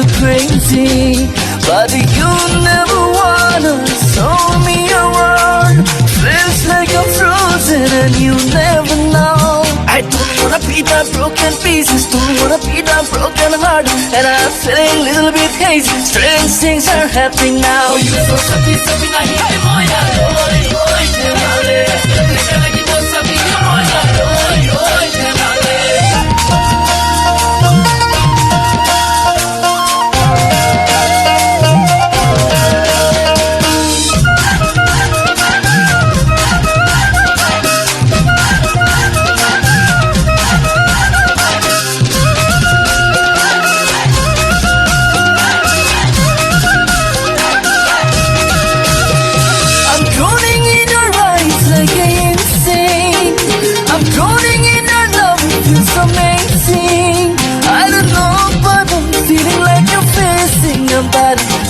so crazy, but you never wanna show me around. Feels like I'm frozen and you never know. I don't wanna be that broken pieces, don't wanna be that broken heart, and I'm feeling a little bit hazy. Strange things are happening now. You so happy, so we not here, boy.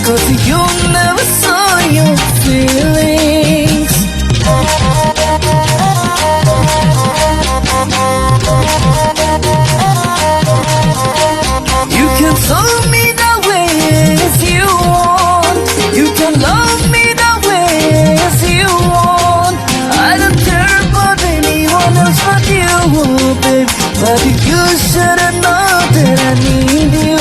Cause you never saw your feelings. You can love me the way as you want. You can love me the way as you want. I don't care about anyone else but you, babe. But you should've known that I need you.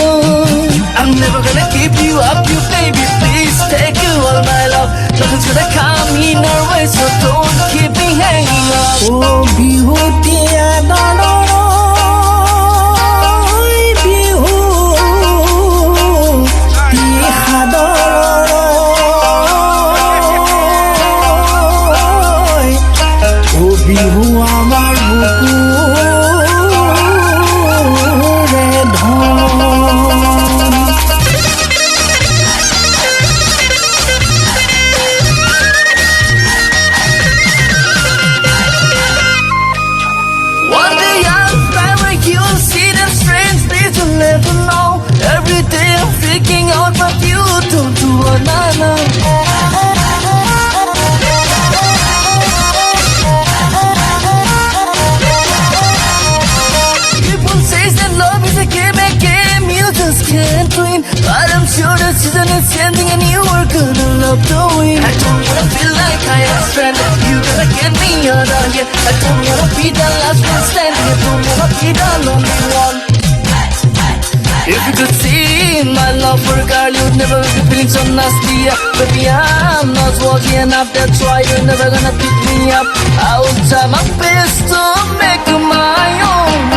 I'm never gonna keep you up, you baby. Please take you all my love. Nothing's gonna come in our way, so don't keep me hanging up. Oh, beauty, I don't know. Every day I'm freaking out, but you don't do a nana. People say that love is a game you just can't win. But I'm sure the season is ending and you are gonna love the win. I don't wanna feel like I am stranded. You gotta get me out of here. I don't wanna be the last one standing. I don't wanna be the lonely one. If you could see my love for a girl, you'd never be feeling so nasty. Baby, I'm not worthy enough, that's why you're never gonna pick me up. I'll try my best to make you my own.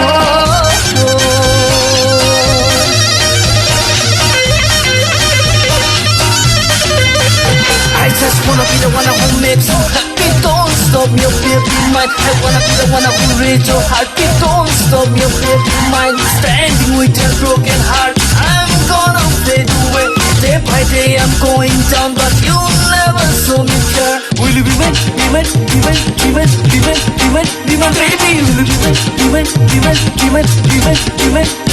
I just wanna be the one who makes you happy. Don't stop me, baby mine. I wanna be the one who reads your heart. Don't stop me, baby mine. Standing with your broken heart, I'm gonna fade away. Day by day I'm going down, but you never show me care. Will you be mine, be mine, be mine, be mine, be mine, be mine, be mine, baby? Will you be mine, be mine, be mine, be mine, be mine, be mine?